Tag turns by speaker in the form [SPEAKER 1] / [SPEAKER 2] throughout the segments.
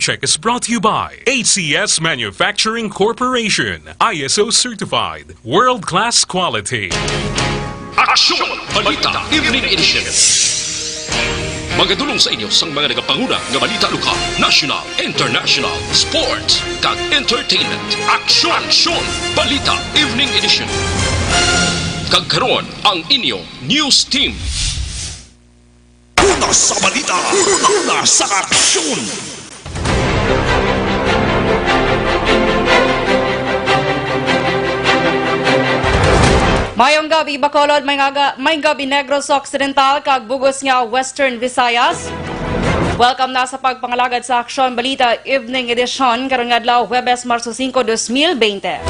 [SPEAKER 1] Check is brought to you by HCS Manufacturing Corporation, ISO certified, world-class quality.
[SPEAKER 2] Aksyon! Balita Evening Edition. Magadulong sa inyo sang mga nagapanguna nga balita lokal, national, international, sports, kag entertainment. Aksyon! Balita Evening Edition. Kag karon ang inyong news team.
[SPEAKER 3] Una sa balita, una sa aksyon.
[SPEAKER 4] Mayong gabi Bacolod, may gabi Negros Occidental kag bugos nga Western Visayas. Welcome na sa pagpangalagad sa Aksyon Balita Evening Edition karon nga adlaw Huwebes, Marso 5, 2020.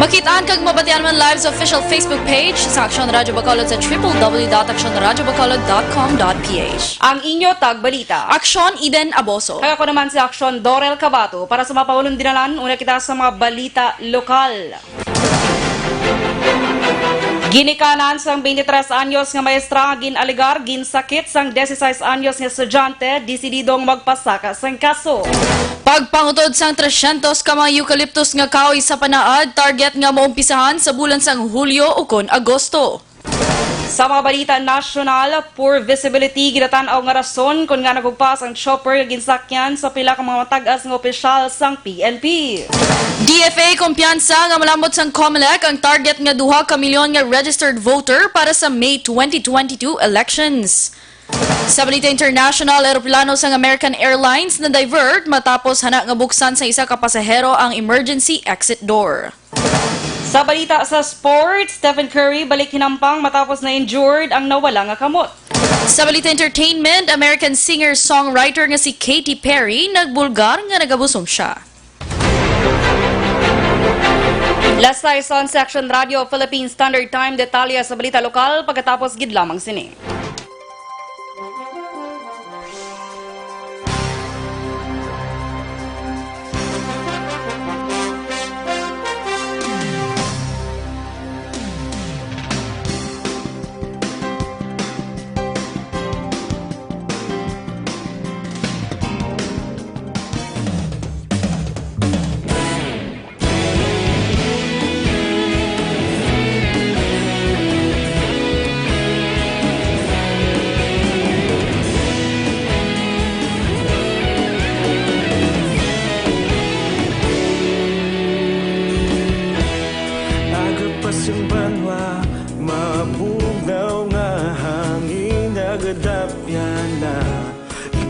[SPEAKER 5] Makitaan kag mabatian man live sa official Facebook page sa Aksyon Radyo Bacolod sa www.aksyonradyobacolod.com.ph.
[SPEAKER 4] Ang inyo tag balita.
[SPEAKER 5] Aksyon Eden Aboso.
[SPEAKER 4] Kaya ko naman si Aksyon Dorel Cabatu para sa mapawalong dinalan, una kita sa mga balita lokal. Ginikanan sang 23 anyos nga maestra ginaligar ginsakit sang 16 anyos nga estudyante desididong magpasaka sang kaso.
[SPEAKER 5] Pagpangutod sang 300 ka mga eucalyptus nga kahoy sa panaad, target nga maumpisahan sa bulan sang Hulyo ukon Agosto.
[SPEAKER 4] Sa mga balita national, poor visibility ginatanaw nga rason kung nga nagugpas ang chopper ginsakyan sa pila ka mga matagas nga opisyal sang PNP.
[SPEAKER 5] DFA kumpiyansa nga malamot sang COMELEC ang target nga 2 ka milyon nga registered voter para sa May 2022 elections. Sa balita international, aeroplano sang American Airlines na divert matapos hana nga buksan sa isa ka pasahero ang emergency exit door.
[SPEAKER 4] Sa balita sa sports, Stephen Curry balik hinampang matapos na injured ang nawala nga kamot.
[SPEAKER 5] Sa balita entertainment, American singer-songwriter nga si Katy Perry nagbulgar nga nagabusong siya.
[SPEAKER 4] Last tayo sa Section Radio Philippine Standard Time, detalya sa balita lokal pagkatapos gid lamang sini.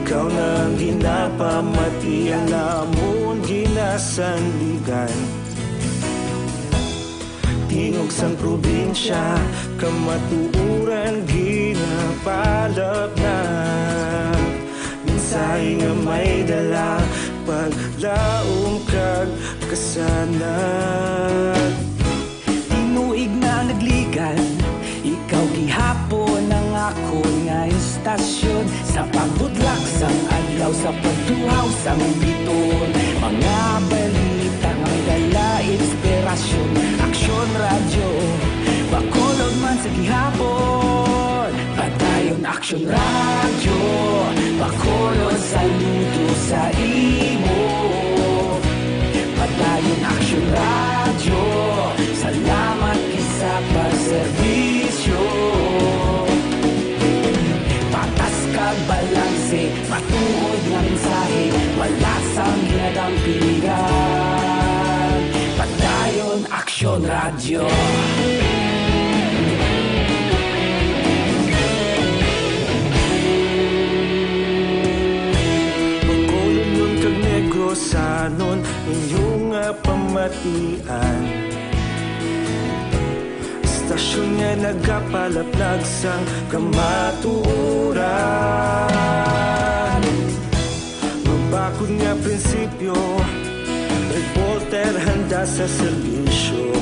[SPEAKER 6] Ikaw nang ginapamati ang namon ginasandigan. Tingog sang probinsya, kamatuuran ginapalap na. Minsay nga may dala, paglaom kag kasanag. Tinuig na nagligan, ikaw gihapon ang ako nga istasyon. Sa pagbudlak sang adlaw, sa pagtuhaw sang biton. Mga balita nga may dala inspirasyon. Aksyon Radyo, Bacolod man sa gihapon. Patayon Aksyon Radyo, Bacolod saludo sa imo. Patayon Aksyon Radyo, salamat isa pagserbisyo. Patas kag balanse, matuod nga mensahe, wala sang ginadampingan. Patayon Aksyon Radyo. Bacolod nun kag Negrosanon, inyong pamatian. Istasyon nga nagapalaplag sang kamatuuran. Mabakod nga prinsipyo, reporter handa sa serbisyo.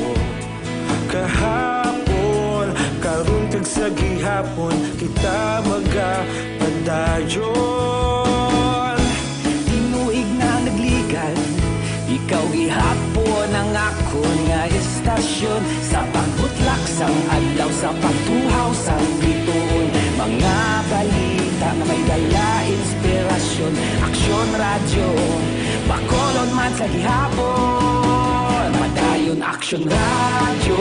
[SPEAKER 6] Kahapon, karon kag sa gihapon, kita magapadayon. Tinuig na nagligan, ikaw gihapon ang ako nga istasyon. Sa pagbutlak sang adlaw, sa pagtuhaw sang biton. Mga balita nga may dala inspirasyon. aksyon, aksyon radyo. Bacolod man sa gihapon, padayon aksyon radyo.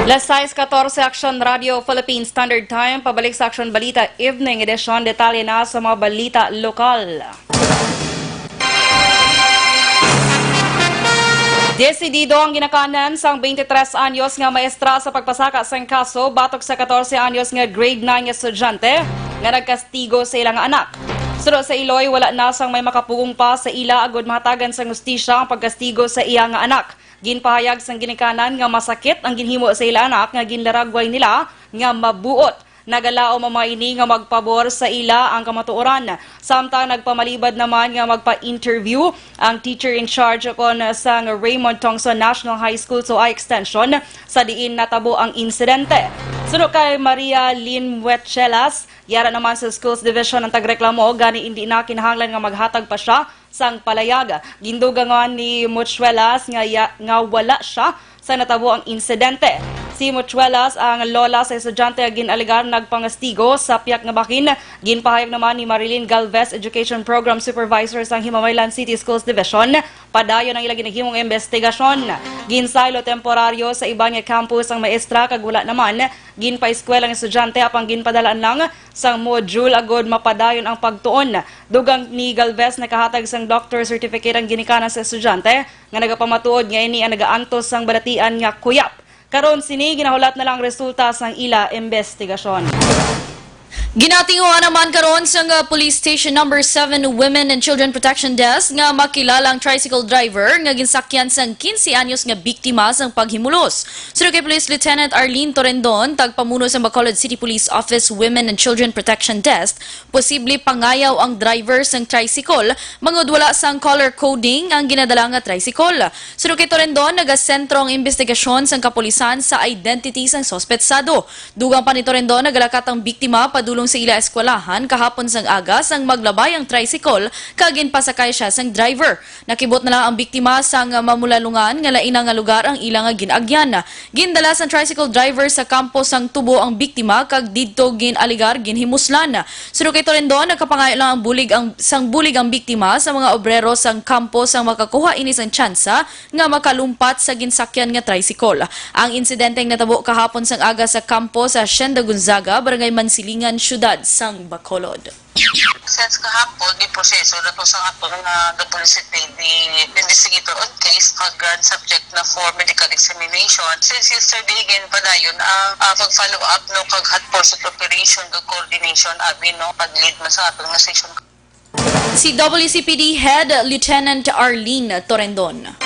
[SPEAKER 4] Las 6:14 Aksyon Radio Philippine Standard Time. Pabalik sa Aksyon Balita Evening Edition. Detalye na sa mga balita lokal. Desidido ang ginakanan sang 23 anyos nga maestra sa pagpasaka sang kaso batok sa 14 anyos nga grade 9 nga estudyante nga nagkastigo sa ilang anak. Suro sa Iloy, wala na sang may makapugong pa sa ila agod mahatagan sang hustisya ang pagkastigo sa iya nga anak. Ginpahayag sang ginikanan nga masakit ang ginhimo sa ila anak nga ginlaragway nila nga mabuot. Nagalao mamaini nga magpabor sa ila ang kamatuoran. Samtang nagpamalibad naman nga magpa-interview ang teacher in charge kon sang Raymond Tongson National High School so Extension sa diin natabo ang insidente. Sunod kay Maria Lynn Huetchelas, yara naman sa Schools Division ang tagreklamo gani hindi na kinahanglan nga maghatag pa siya sang palayag. Gindugangan ni Muchuelas nga wala siya sa natabo ang insidente. Si Muchuelas, ang lola sa estudyante ginaligar nagpangastigo sa piyak nga bakin. Ginpahayag naman ni Marilyn Galvez, Education Program Supervisor sa Himamaylan City Schools Division. Padayon ang ilang ginahimong investigasyon. Ginsaylo temporaryo sa ibang nga campus ang maestra kag wala naman ginpa-eskwela ang estudyante apang ginpadalaan lang sang module agod mapadayon ang pagtuon. Dugang ni Galvez nakahatag sang doctor certificate ang ginikanan sa estudyante nga nagapamatuod nga ini ang nagaantos sang balatian nga kuyap. Karon sini ginahulat na lang resulta sang ila investigasyon.
[SPEAKER 5] Ginatinguhan naman karon sa Police Station number 7 Women and Children Protection Desk nga makilalang tricycle driver nga ginsakyan sang 15 anyos nga biktima sang paghimulos. Suro kay Police Lieutenant Arlene Torrendon, tagpamuno sa Bacolod City Police Office Women and Children Protection Desk, posible pangayaw ang driver sang tricycle mangod wala sang color coding ang ginadala nga tricycle. Suro kay Torrendon, nagasentro ang investigasyon sang kapulisan sa identity sang sospetsado. Dugang pa ni Torrendon, nagalakat ang biktima padulong sa ila eskwelahan kahapon sang aga sang maglabay ang tricycle kagin pasakay siya sang driver. Nakibot na lang ang biktima sang mamulalungan nga lain nga lugar ang ilang nga ginagyan. Gindala sang tricycle driver sa kampo sang tubo ang biktima kag didto ginaligar ginhimuslan. Suro kay Torrendon, nagkapangayo lang ang bulig ang biktima sa mga obrero sang kampo sang makakuha ini sang tsansa nga makalumpat sa ginsakyan nga tricycle. Ang insidenteng natabo kahapon sang aga sa kampo sa Hacienda Gonzaga, Barangay Mansilingan, syudad sang Bacolod.
[SPEAKER 7] Since kahapon, di proseso na to sa atong the police the investigator on case kag subject na for medical examination. Since yesterday again padayon ang pag-follow up no kag hot pursuit operation the coordination abi no pag-lead na sa atong station.
[SPEAKER 5] Si WCPD Head Lieutenant Arlene Torrendon.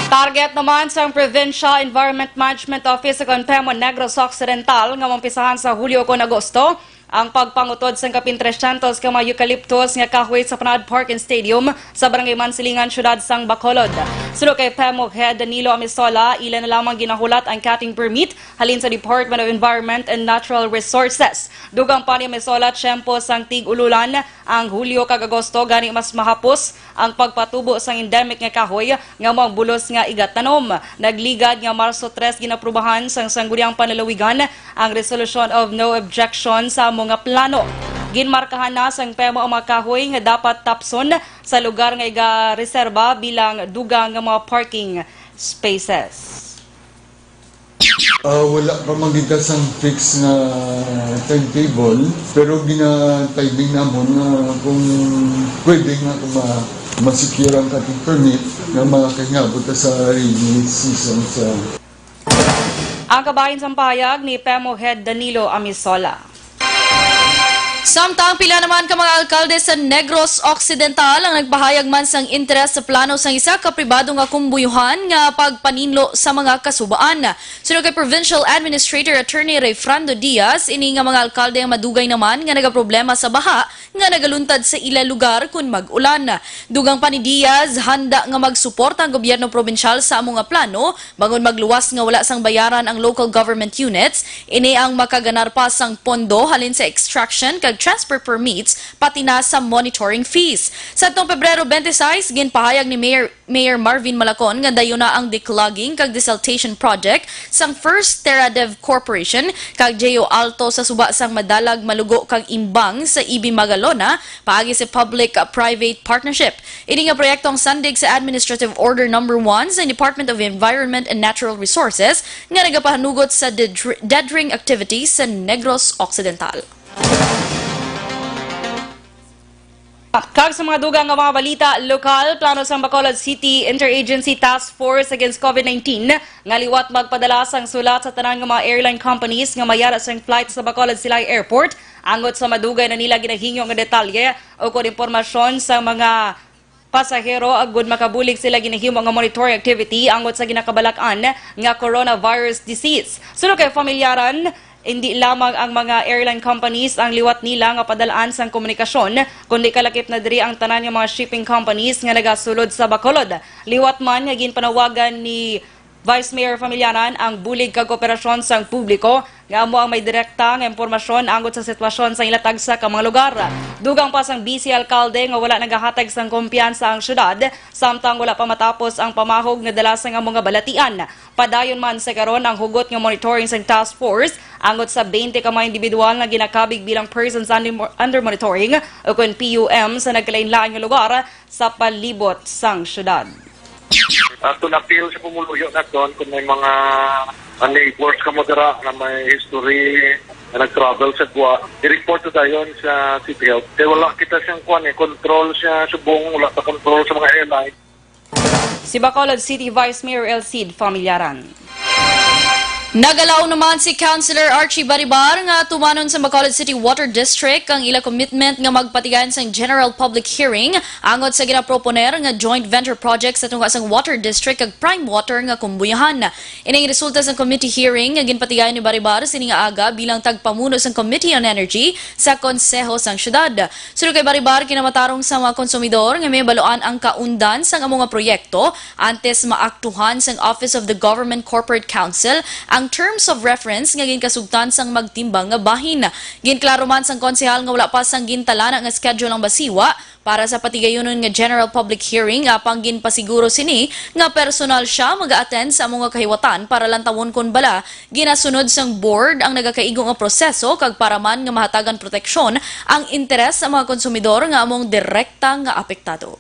[SPEAKER 4] Target naman sa Provincial Environment Management Office sa Conpemo Negros Occidental nga mampisahan sa Hulyo kon Agosto ang pagpangutod sa kapin 300 ka mga eucalyptus nga kahoy sa Panad Park and Stadium sa Barangay Mansilingan, syudad sang Bacolod. Sulo kay PEMO Head Danilo Amisola, ilan na lamang ginahulat ang cutting permit halin sa Department of Environment and Natural Resources. Dugang pa ni Amisola, tiyempo sang tig-ululan ang Hulyo kag Agosto gani mas mahapos ang pagpatubo sang endemic nga kahoy nga mga bulos nga igatanom. Nagligad nga Marso 3 ginaprubahan sang sangguniang panalawigan ang Resolution of No Objection sa mga plano. Ginmarkahan na sang PEMO ang mga kahoy nga dapat tapson sa lugar nga iga-reserba bilang dugang nga mga parking spaces.
[SPEAKER 8] Wala pa magitas ang fix na timetable, pero gina-timing namon na kung pwede nga kung masecure ang cutting permit na makakangabot sa rainy season sa...
[SPEAKER 4] Ang kabahin sa pahayag ni PEMO Head Danilo Amisola.
[SPEAKER 5] Samtang pila naman ka mga alkalde sa Negros Occidental ang nagpahayag man sang interes sa plano sang isa ka pribado nga kumbuyuhan nga pagpaninlo sa mga kasubaan. Sunod kay Provincial Administrator Attorney Rayfrando Diaz, ini nga mga alkalde ang madugay naman nga nagaproblema sa baha nga nagaluntad sa ila lugar kun mag-ulan. Dugang pa ni Diaz, handa nga magsuporta ang gobyerno probinsyal sa among nga plano bangon magluwas nga wala sang bayaran ang local government units. Ini ang makaganar pa sang pondo halin sa extraction kag kag transfer permits pati na sa monitoring fees. Sa tong Pebrero 26, ginpahayag ni Mayor Marvin Malacon nga dayon na ang declogging kag desiltation project sang First Terradev Corporation kag J.O. Alto sa suba sang madalag malugo kag imbang sa Ibi Magalona paagi sa public-private partnership. Ini nga proyektong sandig sa Administrative Order No. 1 sa Department of Environment and Natural Resources nga nagapahanugot sa dead ring activities sa Negros Occidental.
[SPEAKER 4] Kag sa mga dugang nga mga balita lokal, plano sa Bacolod City Interagency Task Force Against COVID-19 nga liwat magpadala sang sulat sa tanan nga mga airline companies nga mayara sang flight sa Bacolod Silay Airport angot sa madugay na nila ginahingyo nga detalye o kon impormasyon sa mga pasahero agud makabulig sila ginahimo nga monitoring activity angot sa ginakabalak-an nga coronavirus disease. Suno kay familyaran, hindi lamang ang mga airline companies ang liwat nila nga padalaan sang komunikasyon, kundi kalakip na diri ang tanan nga mga shipping companies nga nagasulod sa Bacolod. Liwat man nga ginpanawagan ni Vice Mayor Familyaran ang bulig kag operasyon sang publiko nga amo ang may direkta nga impormasyon angot sa sitwasyon sa ilatag sa mga lugar. Dugang pa sang BC Alcalde nga wala nagahatag sang kumpiyansa ang syudad samtang wala pa matapos ang pamahog nga dala sa mga balatian. Padayon man sa karon ang hugot nga monitoring sang task force angot sa 20 ka mga individual nga ginakabig bilang persons under monitoring o kun PUM sa nagkalain-lain nga lugar sa palibot sang syudad.
[SPEAKER 9] Tunapil sa pumuluyo na doon kung may mga neighbors ka modera na may history na nag-travel sa Gua. I-report to dayon sa City Health. Kaya wala kita siyang control siya subong, wala sa control sa mga airline.
[SPEAKER 4] Si Bacolod City Vice Mayor Elcid Familyaran.
[SPEAKER 5] Nagalaw naman si Councilor Archie Baribar nga tumanon sa Bacolod City Water District ang ila commitment nga magpatigan sa general public hearing angot sa ginaproponer nga joint venture project sa tunga sang Water District kag Prime Water nga kumbuyahan. Ining resulta sa committee hearing nga ginpatigan ni Baribar sining aga bilang tagpamuno sang Committee on Energy sa konseho sang syudad. Suno kay Baribar kinamatarong sa mga konsumidor nga may baloan ang kaundan sang among nga proyekto antes maaktuhan sang Office of the Government Corporate Council ang terms of reference nga ginkasugtan sang magtimbang nga bahin. Ginklaro man sang konsehal nga wala pa sang gintalana nga schedule ang basiwa para sa patigayonon nga general public hearing apang ginpasiguro sini nga personal siya mag-attend sa mga kahiwatan para lantawon kon bala ginasunod sang board ang nagakaigo nga proseso kag para man nga mahatagan proteksyon ang interes sa mga konsumidor nga among direkta nga apektado.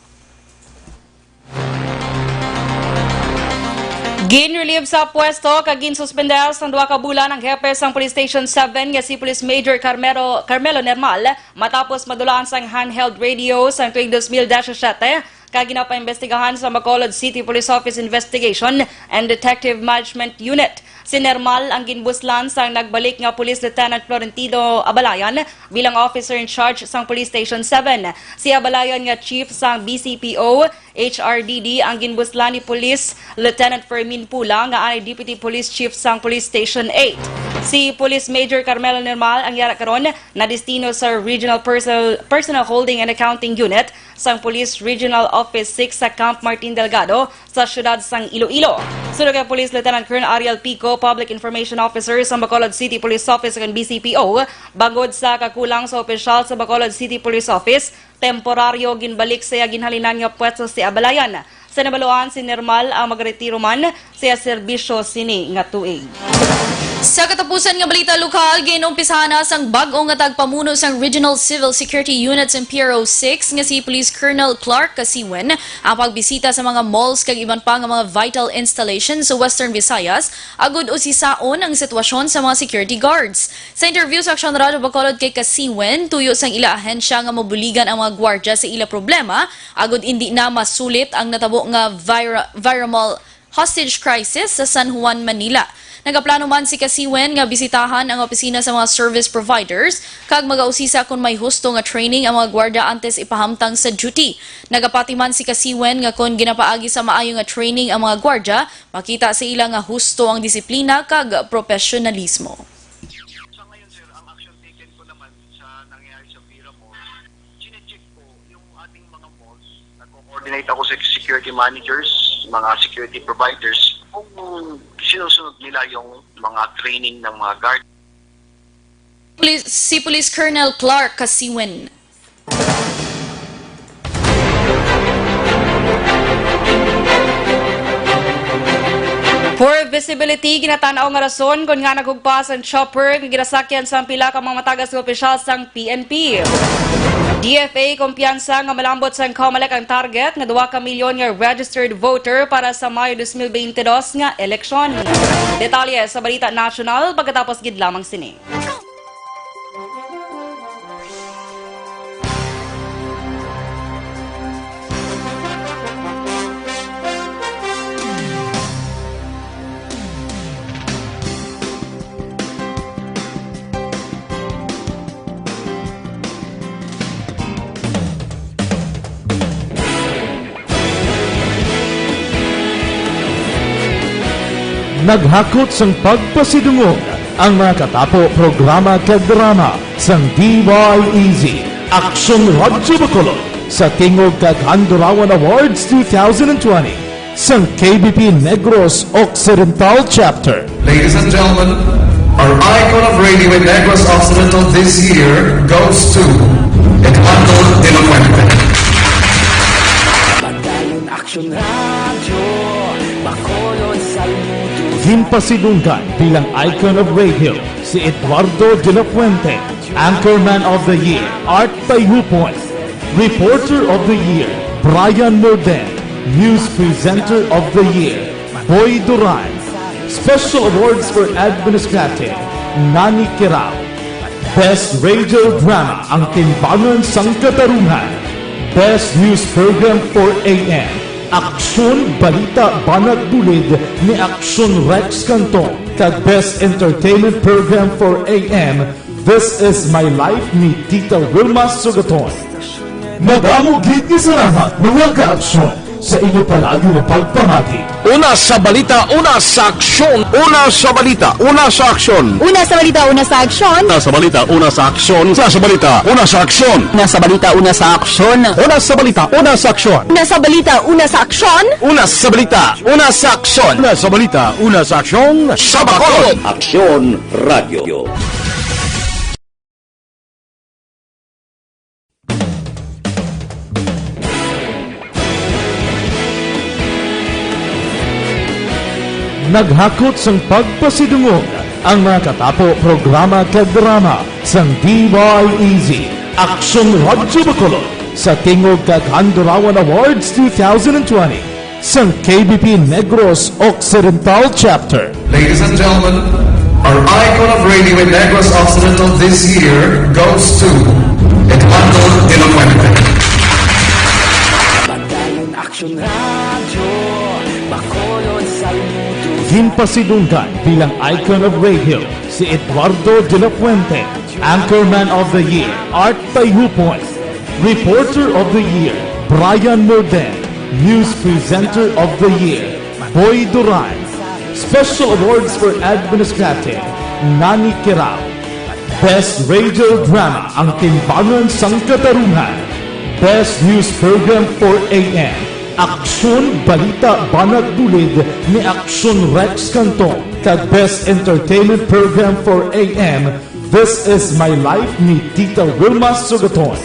[SPEAKER 4] Gin-relieve sa pwesto kag ginsuspender sa 2 ka bulan ang hepe sang Police Station 7 nga si Police Major Carmelo Nermal matapos madulaan sang handheld radio sang tuig 2017 kag ginapaimbestigahan sa Bacolod City Police Office Investigation and Detective Management Unit. Si Nermal ang ginbuslan sang nagbalik nga Police Lieutenant Florentino Abalayan bilang officer in charge sang Police Station 7. Si Abalayan nga chief sang BCPO HRDD ang ginbuslan ni Police Lieutenant Fermin Pula nga ay Deputy Police Chief sang Police Station 8. Si Police Major Carmelo Nermal ang yara karon na destino sa Regional Personal Holding and Accounting Unit sang Police Regional Office 6 sa Camp Martin Delgado sa syudad sang Iloilo. Sunod kay Police Lieutenant Colonel Ariel Pico, Public Information Officer sa Bacolod City Police Office ug BCPO, bagod sa kakulang sa opisyal sa Bacolod City Police Office, temporaryo ginbalik sa ginhalinan nga pwesto si Abalayan. Sa nabaluan si Nermal ang magretiro man sa serbisyo sini nga tuig.
[SPEAKER 5] Sa katapusan nga balita lokal, ginumpisahan na sang bag-o nga tagpamuno sang Regional Civil Security Units in PRO6 nga si Police Colonel Clark Kasiwen ang pagbisita sa mga malls kag iban pa nga mga vital installations sa Western Visayas agud usisaon ang sitwasyon sa mga security guards. Sa interview sa Aksyon Radio Bacolod kay Kasiwen, tuyo sang ila ahensya nga mobuligan ang mga gwardya sa ila problema agud indi na masulit ang natabo nga viral hostage crisis sa San Juan, Manila. Nagaplano man si Kasiwen nga bisitahan ang opisina sa mga service providers kag magausisa kung may husto nga training ang mga gwardya antes ipahamtang sa duty. Nagapati man si Kasiwen nga kung ginapaagi sa maayo nga training ang mga gwardya, makita sa ila nga husto ang disiplina kag profesionalismo.
[SPEAKER 9] Sa ngayon sir, ang action taken ko naman sa nangyayari sa Vira Mall, chinecheck ko yung ating mga malls, nag-coordinate ako sa security managers, mga security providers, kung sinusunod nila yung mga training ng mga guard.
[SPEAKER 5] Si Police Colonel Clark Kasiwin.
[SPEAKER 4] For visibility, ginatanaw nga rason kung nga nagugpas ang chopper nga ginasakyan sa pila ka mga matagas ng opisyal sang PNP. DFA kumpiyansa nga malambot sang COMELEC ang target nga 2 ka milyon nga registered voter para sa Mayo 2022 nga eleksyon. Detalye sa Balita National pagkatapos gid lamang sini.
[SPEAKER 10] Naghakot sang pagpasidungog ang mga katapo programa kag drama sang DYEZ Aksyon Radyo Bacolod sa Tingog kag Handurawan Awards 2020 sang KBP Negros Occidental Chapter.
[SPEAKER 11] Ladies and gentlemen, our icon of radio in Negros Occidental this year goes to Eduardo de la Fuente.
[SPEAKER 6] Pagdayon Aksyon Radio, Bacolod saludo.
[SPEAKER 10] Himpasidunggan bilang icon of radio si Eduardo de la Fuente, Anchorman of the Year, Art Tayhupoy, Reporter of the Year, Brian Morden, News Presenter of the Year, Boy Duran, Special Awards for Administrative, Nani Kirao, Best Radio Drama ang Timbangan sang Katarungan, Best News Program for AM, Aksyon Balita Banat Bulid ni Aksyon Rex Cantong kag Best Entertainment Program for AM, This Is My Life ni Tita Wilma Sugaton. Madamo gid ni salamat mga ka-aksyon sa inyo palagi na pagpamati.
[SPEAKER 3] Una sa balita, una sa aksyon. Una sa balita, una sa aksyon.
[SPEAKER 12] Una sa balita, una sa aksyon.
[SPEAKER 3] Una sa balita, una sa aksyon. Una sa balita, una sa aksyon.
[SPEAKER 12] Una sa balita, una sa aksyon.
[SPEAKER 3] Una sa balita, una sa aksyon.
[SPEAKER 12] Una sa balita, una sa aksyon.
[SPEAKER 3] Una sa balita, una sa aksyon. Una sa balita, una sa aksyon. Sa Bacolod.
[SPEAKER 13] Aksyon Radio.
[SPEAKER 10] Naghakot sang pagpasidungog ang mga katapo programa kag drama sang DYEZ Aksyon Radyo Bacolod sa Tingog kag Handurawan Awards 2020 sang KBP Negros Occidental Chapter.
[SPEAKER 11] Ladies and gentlemen, our icon of radio in Negros Occidental this year goes to Eduardo de la Fuente.
[SPEAKER 6] Pagdayon Aksyon Radio, Bacolod saludo.
[SPEAKER 10] Himpasidunggan bilang icon of radio si Eduardo de la Fuente, Anchorman of the Year, Art Tayhupoy, Reporter of the Year, Brian Morden, News Presenter of the Year, Boy Duran, Special Awards for Administrative, Nani Kirao, Best Radio Drama ang Timbangan sang Katarungan, Best News Program for AM, Aksyon Balita Banat Bulid ni Aksyon Rex Cantong kag Best Entertainment Program for AM, This Is My Life ni Tita Wilma Sugaton.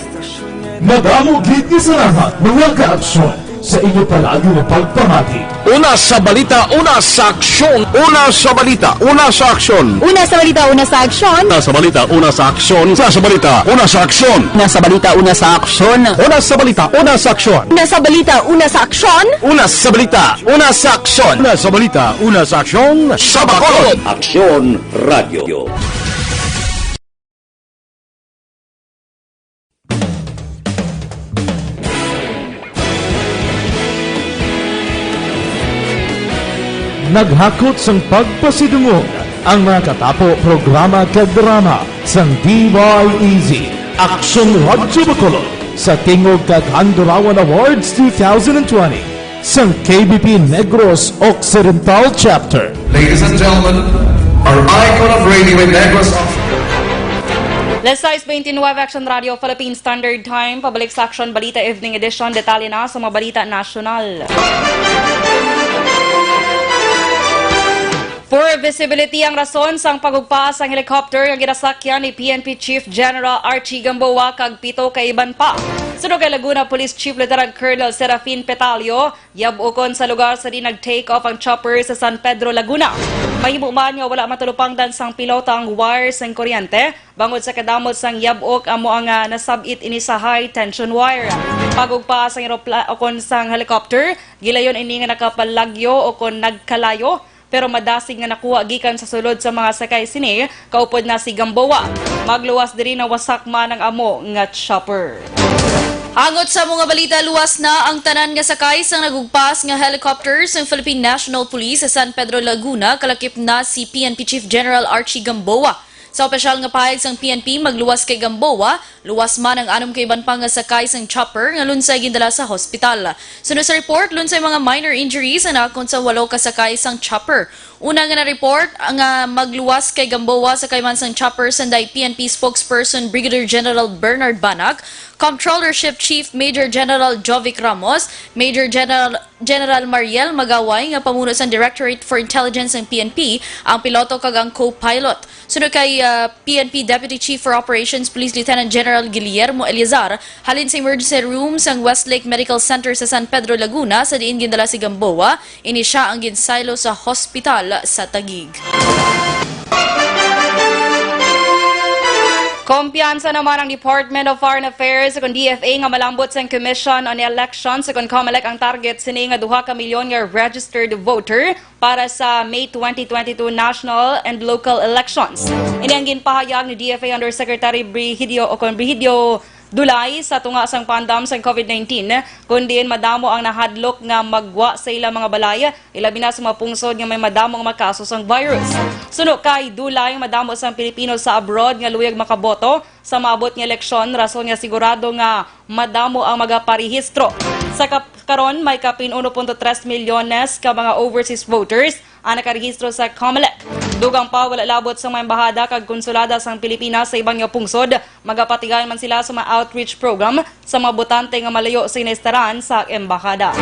[SPEAKER 10] Madamo gid ni salamat mga ka-aksyon sa inyo palagi na pagpamati.
[SPEAKER 3] Una sa balita, una sa aksyon. Una sa balita, una sa aksyon.
[SPEAKER 12] Una sa balita, una sa aksyon.
[SPEAKER 3] Una sa balita, una sa aksyon. Una sa balita, una sa aksyon.
[SPEAKER 12] Una sa balita, una sa aksyon.
[SPEAKER 3] Una sa balita, una sa aksyon.
[SPEAKER 12] Una sa balita, una sa aksyon.
[SPEAKER 3] Una sa balita, una sa aksyon. Una sa balita, una sa aksyon. Sa Bacolod.
[SPEAKER 13] Aksyon Radio.
[SPEAKER 10] Naghakot sang pagpasidungog ang mga katapo programa kag drama sang DYEZ Aksyon Radyo Bacolod sa Tingog kag Handurawan Awards 2020 sang KBP Negros Occidental Chapter.
[SPEAKER 11] Ladies and gentlemen, our icon of radio in Negros Occidental.
[SPEAKER 4] Let's size 29 Action Radio Philippine Standard Time. Pabalik sa Aksyon Balita Evening Edition. Detalye na sa mga balita nasyonal. Poor visibility ang rason sang pagugpaas ang helicopter nga ginasakyan ni PNP Chief General Archie Gamboa kag pito ka iban pa. Sunod kay Laguna Police Chief Lieutenant Colonel Serafin Petalio, yabukon sa lugar sa di nag-take off ang chopper sa San Pedro, Laguna. Mahimo man nga wala matulupangdan sang pilota ang wire sang kuryente, bangod sa kadamot sang yabok amo ang nasabit ini sa high tension wire. Pagugpaas ang aeroplano sang helicopter, gilayon ini nga nakapalagyo o kon nagkalayo, pero madasig nga nakuha gikan sa sulod sa mga sakay sini, kaupod na si Gamboa. Magluwas diri na wasak man ang amo nga chopper.
[SPEAKER 5] Hangot sa mga balita, luwas na ang tanan nga sakay sang nagugpas nga helicopter sa Philippine National Police sa San Pedro, Laguna, kalakip na si PNP Chief General Archie Gamboa. Sa opisyal nga pahayag sang PNP, magluwas kay Gamboa, luwas man ang 6 ka iban pa nga sakay sang chopper nga lunsay gindala sa hospital. Sunod sa report, lunsay mga minor injuries ang nakon sa 8 ka sakay sang chopper. Una nga na-report ang magluwas kay Gamboa sa kayman sang chopper sanday PNP spokesperson Brigadier General Bernard Banac, Comptrollership Chief Major General Jovic Ramos, Major General Mariel Magaway nga pamuno sa Directorate for Intelligence ng PNP, ang piloto kag ang co-pilot. Sunod kay PNP Deputy Chief for Operations Police Lieutenant General Guillermo Eliazar, halin sa emergency room sang Westlake Medical Center sa San Pedro, Laguna, sa diin gindala si Gamboa, ini siya ang ginsaylo sa hospital sa Taguig.
[SPEAKER 4] Kumpiyansa naman ang Department of Foreign Affairs sa DFA nga malambot sa Commission on Elections sa COMELEC ang target sini nga 2 ka milyon nga registered voter para sa May 2022 national and local elections. Ini ang ginpahayag ni DFA Undersecretary Brigidio Dulay sa tunga sang pandam sa COVID-19, kundi madamo ang nahadlok nga magwa sa ilang mga balay, ilabi na sa mga pungsod nga may madamong makaso sang virus. Suno kay Dulay, madamo sang Pilipino sa abroad nga luyag makaboto sa maabot nga eleksyon, rason nga sigurado nga madamo ang magaparehistro. Sa karon may kapin 1.3 milyones ka mga overseas voters ang nakarehistro sa COMELEC. Dugang pa wala labot sa mga embahada kag konsulada sang Pilipinas sa ibang nga pungsod, magapatigayon man sila sa mga outreach program sa mga botante nga malayo sa inestaran sa embahada.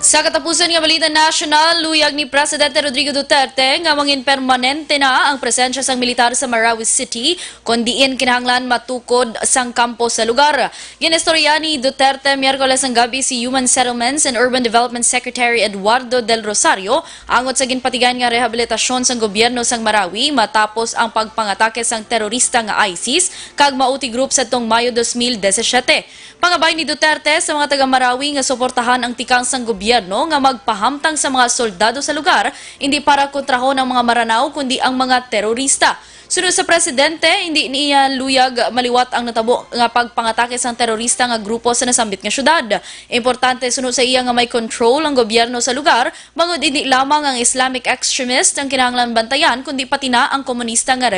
[SPEAKER 5] Sa katapusan nga balita national, luyag ni Presidente Rodrigo Duterte nga mangin permanente na ang presensya sang militar sa Marawi City, kundiin kinahanglan matukod sang kampo sa lugar. Ginestorya ni Duterte Miyerkules ang gabi si Human Settlements and Urban Development Secretary Eduardo Del Rosario angot sa ginpatigan nga rehabilitasyon sang gobyerno sang Marawi matapos ang pagpangatake sang terorista nga ISIS kag mauti group sa tong Mayo 2017. Pangabay ni Duterte sa mga taga Marawi nga suportahan ang tikang sang gobyerno nga magpahamtang sa mga soldado sa lugar, hindi para kontrahon ang mga Maranao kundi ang mga terorista. Sunod sa presidente, hindi niya luyag maliwat ang natabo nga pagpangatake sang terorista nga grupo sa nasambit nga syudad. Importante sunod sa iya nga may control ang gobyerno sa lugar, bangod hindi lamang ang Islamic extremist ang kinahanglan bantayan kundi pati na ang komunista nga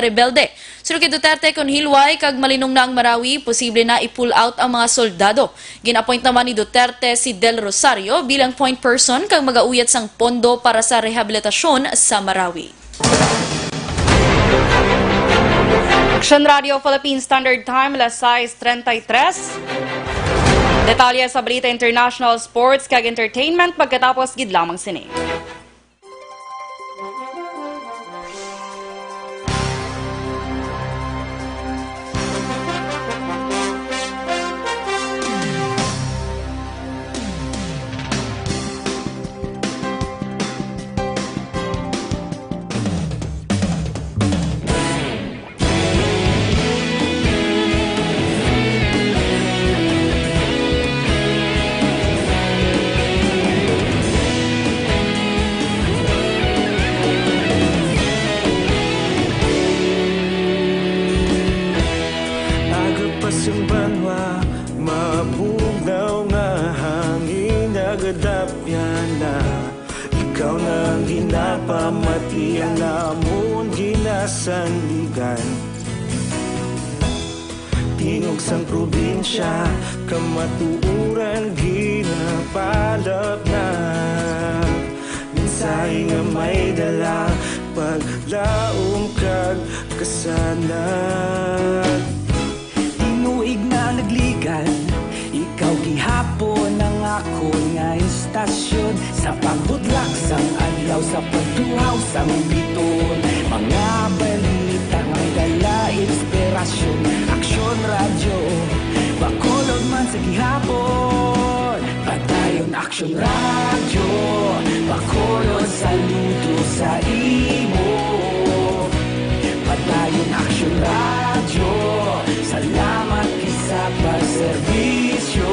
[SPEAKER 5] rebelde. Sunod kay Duterte kung hilway kag malinong na ang Marawi, posible na i-pull out ang mga soldado. Gin-appoint naman ni Duterte si Del Rosario bilang point person kag magauyat sang pondo para sa rehabilitasyon sa Marawi.
[SPEAKER 4] Aksyon Radio Philippine Standard Time, 6:33. Detalye sa Balita International Sports kag Entertainment pagkatapos gid lamang sini.
[SPEAKER 6] Yung banwa, mabugaw nga hangin nagadapya na. Ikaw nang ginapamati ang namon ginasanligan. Tingog sang probinsya, kamatuuran ginapalap na. Minsay nga may dala, paglaom kag kasanan.
[SPEAKER 14] Inuig na nagligan, ikaw gihapon ang ako nga istasyon. Sa pagbudlak sang adlaw sa pagtuhaw sa biton. Mga balita may dala inspirasyon. Aksyon radyo, bakulod man sa gihapon. Padayon Aksyon radyo, bakulod saludo sa imo. Padayon Aksyon radyo, salamat kisa pagserbisyo.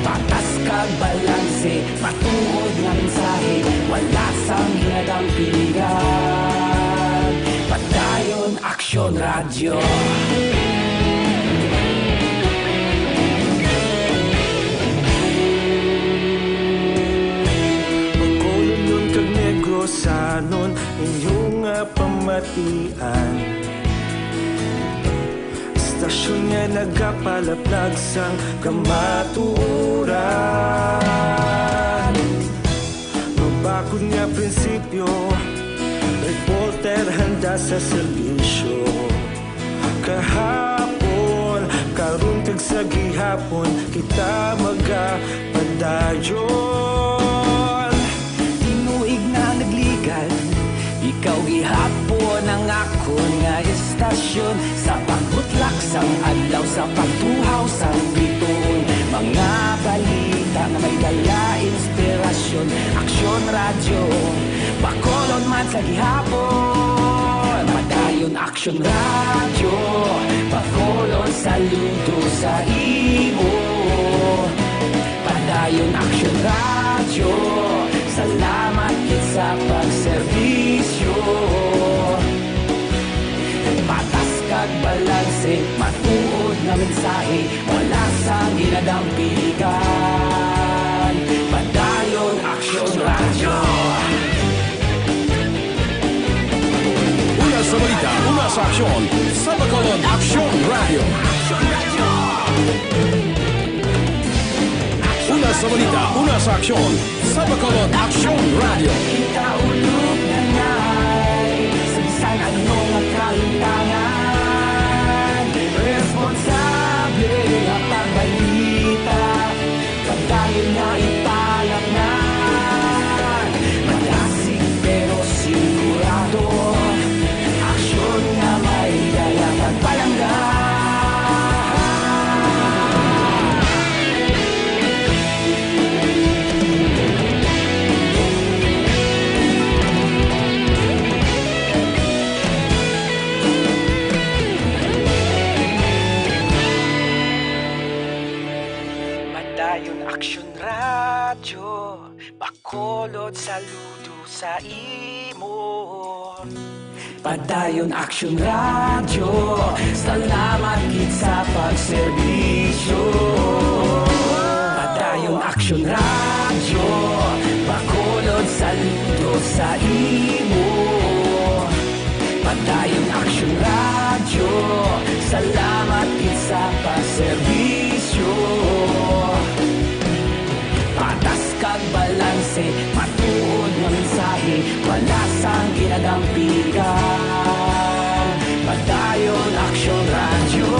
[SPEAKER 14] Patas kag balanse, matuod nga mensahe, wala sang hinadang piligan. Padayon Aksyon radyo. Sanon inyong pamatian. Stasyon nga nagapalaplag sang kamaturan. Mabakod nga prinsipyo, reporter handa sa serbisyo. Kahapon, karong tag sa gihapon, kita magapadayon. Ikaw gihapon ang akon nga istasyon, sa pagbutlak sang adlaw, sa pagtuhaw sang biton. Mga balita nga may dala inspirasyon. Aksyon radyo, bakolon man sa gihapon. Padayon Aksyon radyo, bakolon saludo sa imo. Padayon Aksyon radyo, salamat sa pagserbisyo. Patas kag balanse, matuod na mensahe, wala sang ginadang piligan. Padayon Aksyon radyo.
[SPEAKER 3] Una sa balita, una sa aksyon, sa bakulod Aksyon Radio. Una sa balita, una sa aksyon, sa bakulod Aksyon Radio.
[SPEAKER 14] Kita ulog na ngay, sansan anong kalintangan. Responsable ang pagbalita, pagdayon na ipalaknan. Malasig pero sigurado, aksyon na may dala pagpalanggan. Aksyon radyo, bakolod saludo sa imo. Padayon Aksyon radyo, salamat gid sa pagserbisyo. Padayon Aksyon radyo, bakolod saludo sa imo. Padayon Aksyon radyo, salamat gid sa pagserbisyo. Patas kag balanse, matuod nga mensahe, wala sang ginadampigan. Padayon Aksyon radyo.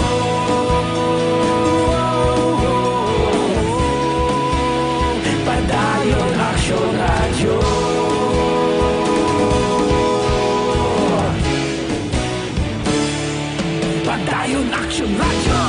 [SPEAKER 14] Padayon Aksyon radyo. Padayon Aksyon radyo.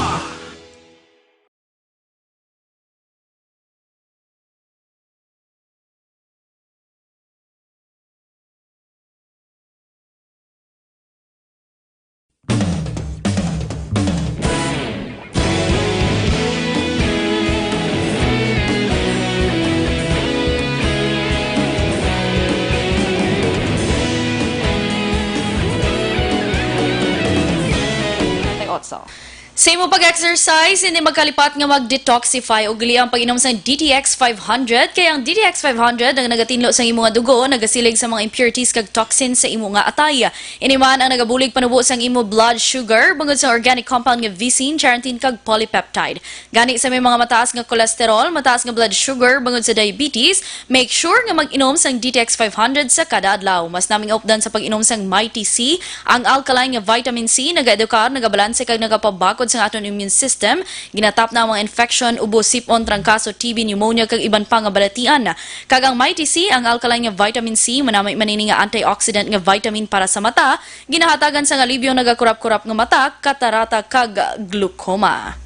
[SPEAKER 5] Sa imo pag-exercise, hindi magkalipat nga mag-detoxify o gali ang pag-inom sa DTX 500. Kaya ang DTX 500 ang nagatinlo sa imo nga dugo, nagasilig sa mga impurities kag toxins sa imo nga atay. Iniman ang nagabulig panubo sa imo blood sugar, bangod sa organic compound nga visin, charantin kag polypeptide. Gani sa may mga mataas nga cholesterol, mataas nga blood sugar, bangod sa diabetes, make sure nga mag-inom sang DTX 500 sa kada adlaw. Mas naming updan sa pag-inom sang Mighty C, ang alkaline nga vitamin C, nagaedukar, nagabalanse kag nagapabakod bangod sa aton immune system, ginatap na ang mga infection, ubo, sipon, trangkaso, TB, pneumonia kag iban pa nga balatian. Kag ang Mighty C, ang alkaline nga vitamin C, manamay manini nga antioxidant nga vitamin para sa mata, ginahatagan sa alibyo nagakurap-kurap nga mata, katarata kag glaucoma.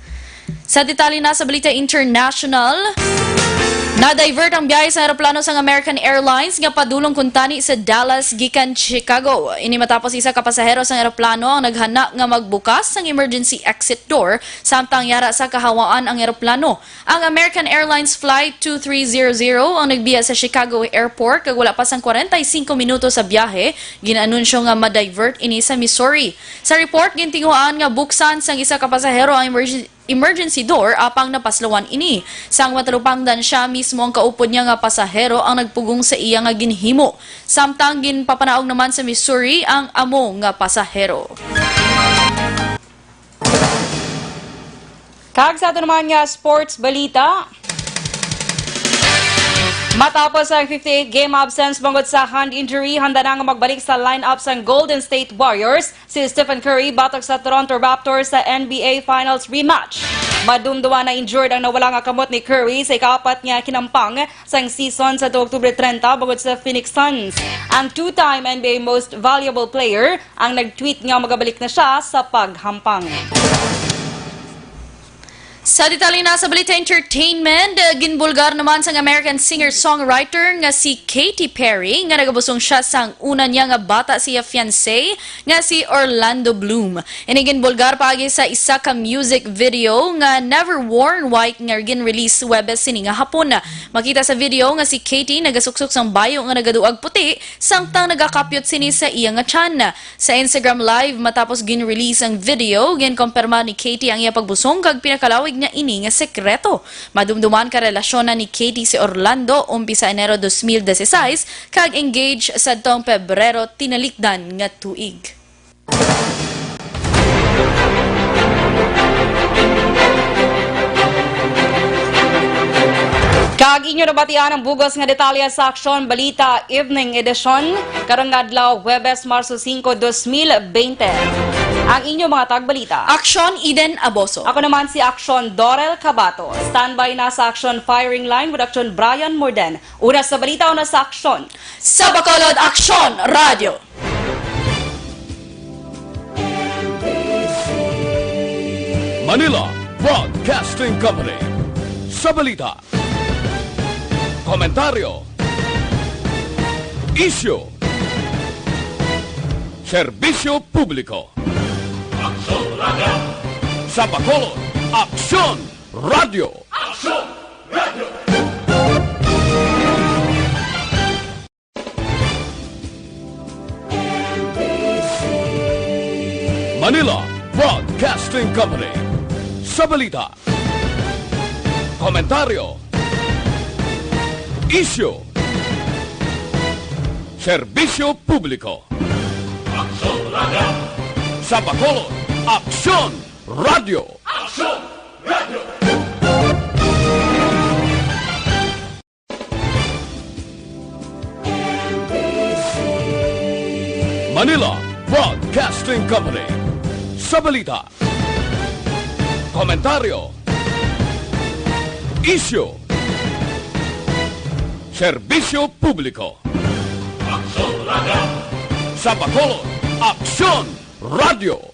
[SPEAKER 5] Sa detalye na sa Balita International, na-divert ang biyahe sa aeroplano sa American Airlines nga padulong kuntani sa Dallas gikan Chicago. Ini matapos isa ka pasahero sa aeroplano ang naghana nga magbukas ng emergency exit door samtang yara sa kahawaan ang aeroplano. Ang American Airlines Flight 2300 ang nagbiya sa Chicago Airport kag wala pa sang 45 minuto sa biyahe, ginaanunsyo nga ma-divert ini sa Missouri. Sa report gintinguhaan nga buksan sang isa ka pasahero ang emergency door apang napaslawan ini. Sang matalupangdan siya mismo ang kaupod niya nga pasahero ang nagpugong sa iya nga ginhimo. Samtang ginpapanaog naman sa Missouri ang amo nga pasahero.
[SPEAKER 4] Kag sa ito naman nga sports balita. Matapos ang 58-game absence bangod sa hand injury, handa na nga magbalik sa lineup sa Golden State Warriors si Stephen Curry batok sa Toronto Raptors sa NBA Finals rematch. Madumduwa na injured ang nawala nga kamot ni Curry sa ikapat nga kinampang sa season sa Oktubre 30 bangod sa Phoenix Suns. Ang two-time NBA Most Valuable Player ang nag-tweet nga magabalik na siya sa paghampang.
[SPEAKER 5] Sa detalye na sa Balita Entertainment, ginbulgar naman sa American singer-songwriter nga si Katy Perry nga nagabusong siya sang una niya nga bata siya fiancé nga si Orlando Bloom. Ini ginbulgar paagi sa isa ka music video nga Never Worn White nga gin-release Webes sini nga hapon. Makita sa video nga si Katy nagasuksok sang bayo nga nagaduag puti samtang nagakapyot sini sa iya nga tiyan. Sa Instagram Live matapos gin-release ang video, ginkompirma ni Katy ang iya pagbusong kag pinakalawig niya ini nga sekreto. Madumduman ka relasyon na ni Katy si Orlando umpisa Enero 2016 kag engage sa tong Pebrero tinalikdan nga tuig.
[SPEAKER 4] Kag inyo nabatian ang bugos nga detalye sa Aksyon Balita Evening Edition karong adlaw Huwebes, Marso 5, 2020. Ang inyo mga tagbalita.
[SPEAKER 5] Aksyon Eden Aboso.
[SPEAKER 4] Ako naman si Aksyon Dorel Cabatu. Standby na sa Aksyon Firing Line with Aksyon Brian Morden. Una sa balita, una sa Aksyon.
[SPEAKER 5] Sa Bacolod Aksyon Radio.
[SPEAKER 3] Manila Broadcasting Company. Sa balita. Komentaryo. Issue. Serbisyo publiko. Aksyon Radio. Sa Bacolod, Aksyon Radio. Aksyon Radio. Manila Broadcasting Company. Sa balita. Komentaryo. Issue. Serbisyo publiko. Aksyon Radio. Sa Bacolod, Aksyon Radio. Aksyon Radio. Manila Broadcasting Company. Sa balita. Komentaryo. Issue. Serbisyo publiko. Aksyon Radio. Sa Bacolod, Aksyon Radio.